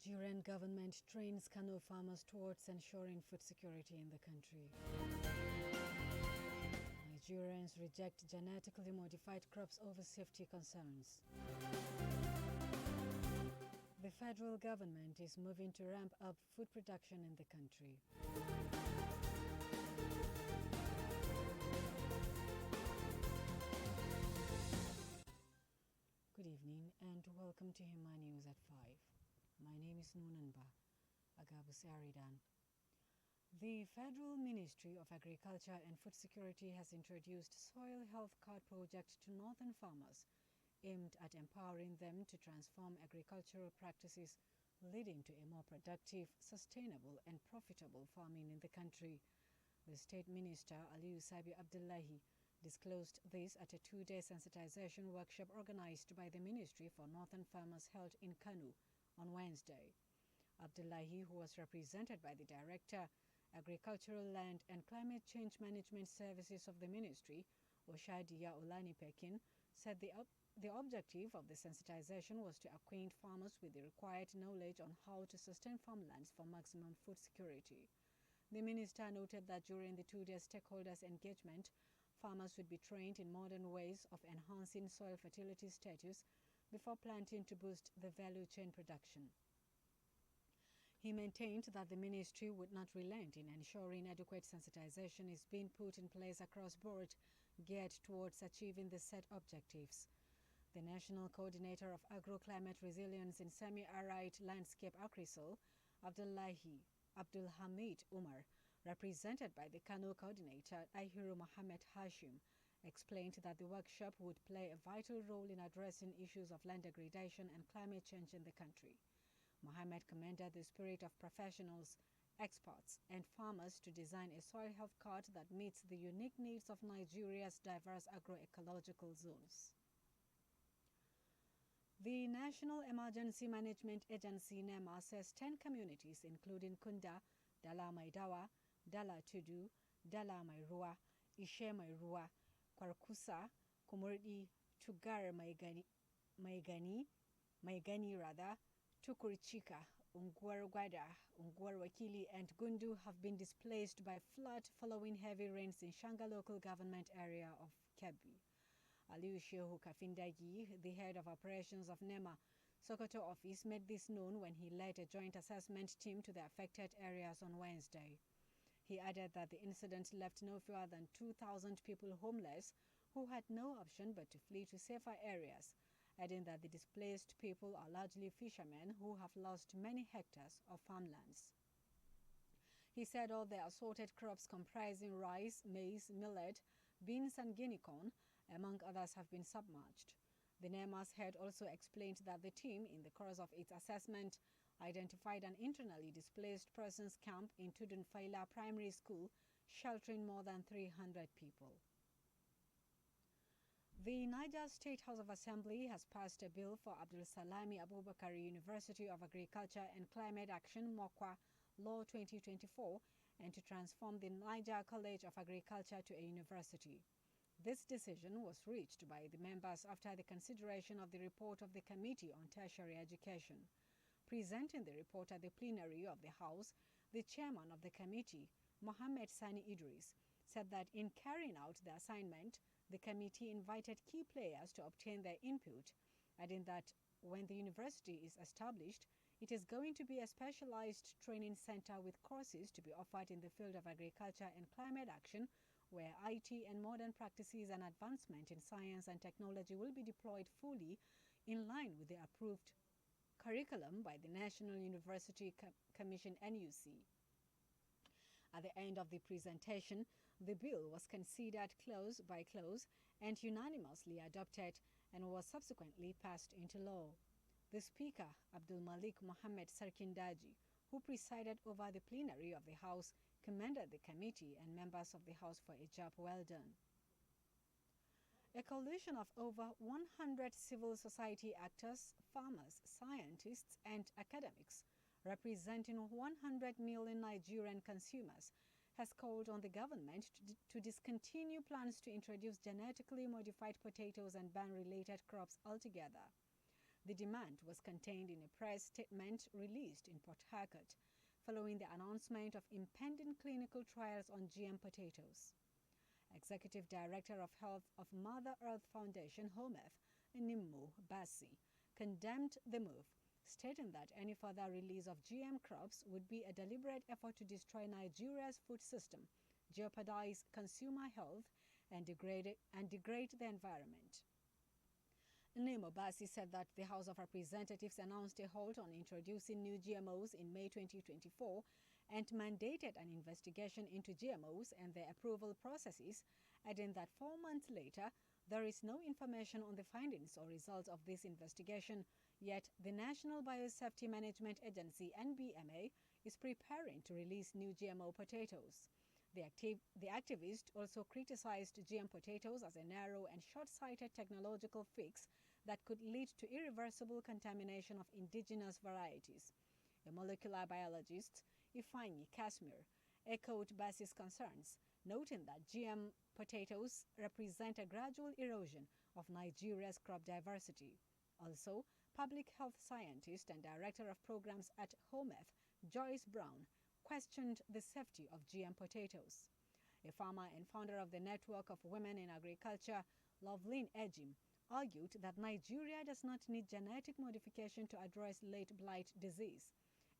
Nigerian government trains Kano farmers towards ensuring food security in the country. Nigerians reject genetically modified crops over safety concerns. The federal government is moving to ramp up food production in the country. Good evening and welcome to Himma News at 5. My name is Nunenba Agabus Eridan. The Federal Ministry of Agriculture and Food Security has introduced Soil Health Card project to northern farmers, aimed at empowering them to transform agricultural practices, leading to a more productive, sustainable and profitable farming in the country. The State Minister, Aliyu Sabi Abdullahi, disclosed this at a two-day sensitization workshop organized by the Ministry for Northern Farmers held in Kano on Wednesday. Abdullahi, who was represented by the Director, Agricultural Land and Climate Change Management Services of the Ministry, Oshadiya Olani Pekin, said the objective of the sensitization was to acquaint farmers with the required knowledge on how to sustain farmlands for maximum food security. The minister noted that during the two-day stakeholders' engagement, farmers would be trained in modern ways of enhancing soil fertility status before planting to boost the value chain production. He maintained that the ministry would not relent in ensuring adequate sensitization is being put in place across board, geared towards achieving the set objectives. The National Coordinator of Agro-Climate Resilience in Semi-Arid Landscape Agrisol, Abdul Hamid Umar, represented by the Kano Coordinator Ahiru Mohammed Hashim, explained that the workshop would play a vital role in addressing issues of land degradation and climate change in the country. Mohammed commended the spirit of professionals, experts and farmers to design a soil health card that meets the unique needs of Nigeria's diverse agroecological zones. The National Emergency Management Agency NEMA says 10 communities including Kunda, Dala Maidawa, Dala Tudu, Dala Mairua, Ishe Mairua, Kwarkusa, Kumurdi, Tugar Maigani, Tukurichika, Ungwar Gwada, Ungwar Wakili and Gundu have been displaced by flood following heavy rains in Shanga local government area of Kebbi. Aliyu Shehu Kafindagi, the head of operations of NEMA Sokoto office, made this known when he led a joint assessment team to the affected areas on Wednesday. He added that the incident left no fewer than 2,000 people homeless who had no option but to flee to safer areas, adding that the displaced people are largely fishermen who have lost many hectares of farmlands. He said all the assorted crops comprising rice, maize, millet, beans and guinea corn, among others, have been submerged. The NEMA's head also explained that the team, in the course of its assessment, identified an internally displaced persons camp in Tudunfaila Primary School, sheltering more than 300 people. The Niger State House of Assembly has passed a bill for Abdul Salami Abubakar University of Agriculture and Climate Action (MOCWA) Law 2024 and to transform the Niger College of Agriculture to a university. This decision was reached by the members after the consideration of the report of the Committee on Tertiary Education. Presenting the report at the plenary of the House, the chairman of the committee, Mohammed Sani Idris, said that in carrying out the assignment, the committee invited key players to obtain their input, adding that when the university is established, it is going to be a specialized training center with courses to be offered in the field of agriculture and climate action, where IT and modern practices and advancement in science and technology will be deployed fully in line with the approved curriculum by the National University Commission (NUC). At the end of the presentation, the bill was considered clause by clause and unanimously adopted and was subsequently passed into law. The Speaker, Abdul Malik Mohammed Sarkindaji, who presided over the plenary of the House, commended the committee and members of the House for a job well done. A coalition of over 100 civil society actors, farmers, scientists and academics representing 100 million Nigerian consumers has called on the government to discontinue plans to introduce genetically modified potatoes and ban related crops altogether. The demand was contained in a press statement released in Port Harcourt following the announcement of impending clinical trials on GM potatoes. Executive Director of Health of Mother Earth Foundation, Himma, Nunenba Agabus, condemned the move, stating that any further release of GM crops would be a deliberate effort to destroy Nigeria's food system, jeopardize consumer health, and degrade the environment. Nunenba Agabus said that the House of Representatives announced a halt on introducing new GMOs in May 2024 and mandated an investigation into GMOs and their approval processes, adding that 4 months later, there is no information on the findings or results of this investigation, yet the National Biosafety Management Agency (NBMA) is preparing to release new GMO potatoes. The activist also criticized GM potatoes as a narrow and short-sighted technological fix that could lead to irreversible contamination of indigenous varieties. A molecular biologist, Ifeanyi Kashmir, echoed Agabus's concerns, noting that GM potatoes represent a gradual erosion of Nigeria's crop diversity. Also, public health scientist and director of programs at Himma, Joyce Brown, questioned the safety of GM potatoes. A farmer and founder of the Network of Women in Agriculture, Loveline Ejim, argued that Nigeria does not need genetic modification to address late blight disease.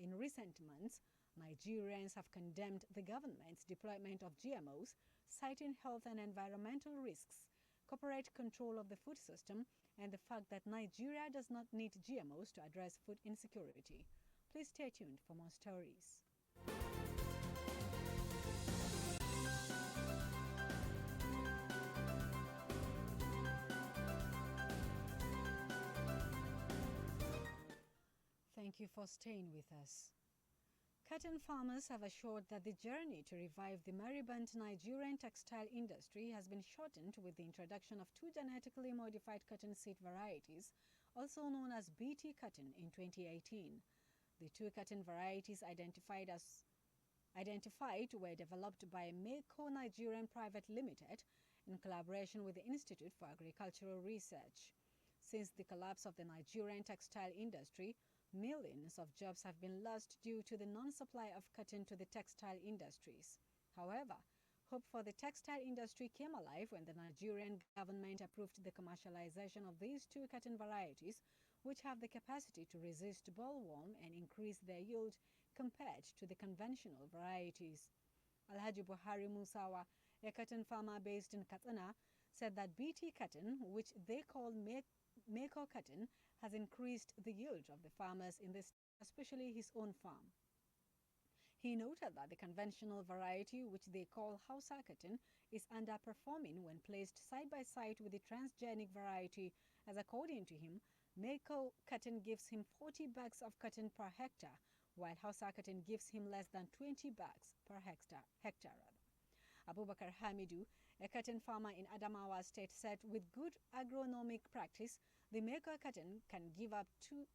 In recent months, Nigerians have condemned the government's deployment of GMOs, citing health and environmental risks, corporate control of the food system, and the fact that Nigeria does not need GMOs to address food insecurity. Please stay tuned for more stories. Thank you for staying with us. Cotton farmers have assured that the journey to revive the moribund Nigerian textile industry has been shortened with the introduction of 2 genetically modified cotton seed varieties, also known as BT cotton, in 2018. The 2 cotton varieties identified were developed by Mako Nigerian Private Limited in collaboration with the Institute for Agricultural Research. Since the collapse of the Nigerian textile industry, millions of jobs have been lost due to the non-supply of cotton to the textile industries. However, hope for the textile industry came alive when the Nigerian government approved the commercialization of these 2 cotton varieties, which have the capacity to resist bollworm and increase their yield compared to the conventional varieties. Alhaji Buhari Musawa, a cotton farmer based in Katsina, said that BT cotton, which they call Mako cotton, has increased the yield of the farmers in this, especially his own farm. He noted that the conventional variety, which they call Hausa cotton, is underperforming when placed side by side with the transgenic variety, as according to him, Mako cotton gives him 40 bags of cotton per hectare, while Hausa cotton gives him less than 20 bags per hectare. Abubakar Hamidu, a cotton farmer in Adamawa State, said with good agronomic practice, the Mako cotton can give up to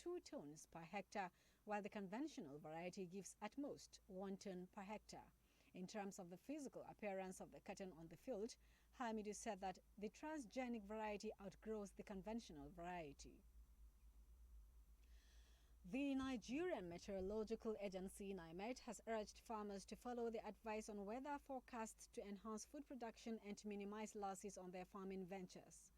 2 tons per hectare, while the conventional variety gives at most 1 ton per hectare. In terms of the physical appearance of the cotton on the field, Hamidu said that the transgenic variety outgrows the conventional variety. The Nigerian Meteorological Agency (NIMET) has urged farmers to follow the advice on weather forecasts to enhance food production and to minimize losses on their farming ventures.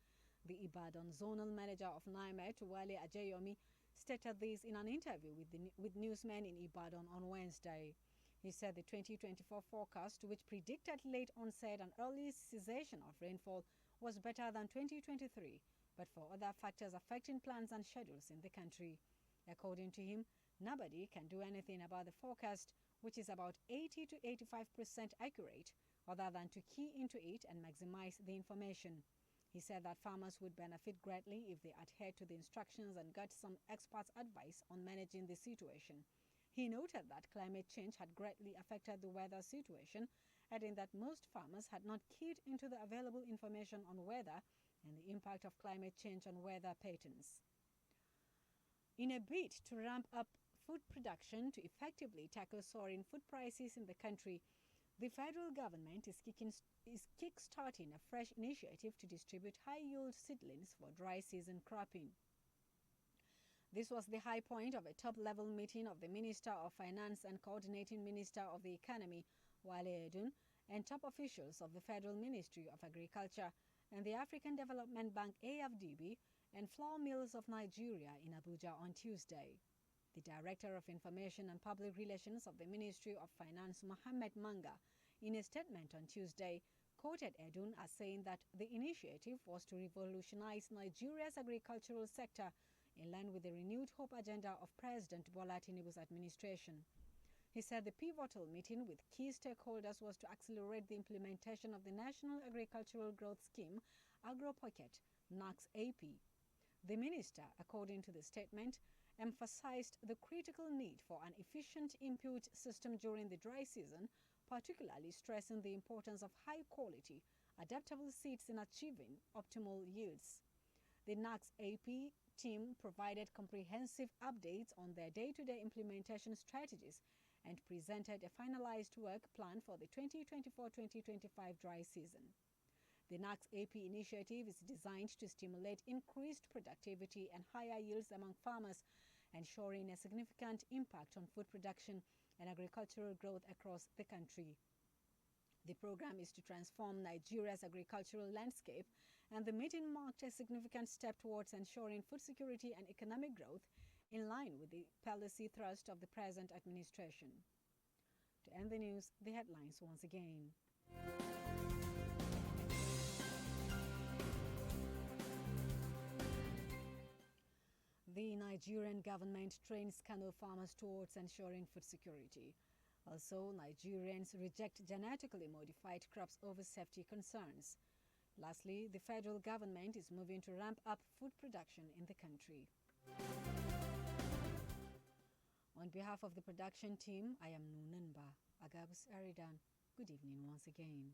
The Ibadan Zonal Manager of NIMET, Wale Ajayomi, stated this in an interview with newsmen in Ibadan on Wednesday. He said the 2024 forecast, which predicted late onset and early cessation of rainfall, was better than 2023, but for other factors affecting plans and schedules in the country. According to him, nobody can do anything about the forecast, which is about 80 to 85% accurate, other than to key into it and maximize the information. He said that farmers would benefit greatly if they adhered to the instructions and got some experts' advice on managing the situation. He noted that climate change had greatly affected the weather situation, adding that most farmers had not keyed into the available information on weather and the impact of climate change on weather patterns. In a bid to ramp up food production to effectively tackle soaring food prices in the country, The federal government is kick-starting a fresh initiative to distribute high-yield seedlings for dry season cropping. This was the high point of a top-level meeting of the Minister of Finance and Coordinating Minister of the Economy, Wale Edun, and top officials of the Federal Ministry of Agriculture and the African Development Bank AFDB and Flour Mills of Nigeria in Abuja on Tuesday. The Director of Information and Public Relations of the Ministry of Finance, Mohammed Manga, in a statement on Tuesday, quoted Edun as saying that the initiative was to revolutionize Nigeria's agricultural sector in line with the renewed hope agenda of President Bola Tinubu's administration. He said the pivotal meeting with key stakeholders was to accelerate the implementation of the National Agricultural Growth Scheme, Agro-Pocket, NACS-AP. The minister, according to the statement, emphasized the critical need for an efficient input system during the dry season, particularly stressing the importance of high-quality, adaptable seeds in achieving optimal yields. The NACS-AP team provided comprehensive updates on their day-to-day implementation strategies and presented a finalized work plan for the 2024-2025 dry season. The NACS-AP initiative is designed to stimulate increased productivity and higher yields among farmers, ensuring a significant impact on food production and agricultural growth across the country. The program is to transform Nigeria's agricultural landscape, and the meeting marked a significant step towards ensuring food security and economic growth in line with the policy thrust of the present administration. To end the news, the headlines once again. The Nigerian government trains Kano farmers towards ensuring food security. Also, Nigerians reject genetically modified crops over safety concerns. Lastly, the federal government is moving to ramp up food production in the country. On behalf of the production team, I am Nunenba Agabus Eridan. Good evening once again.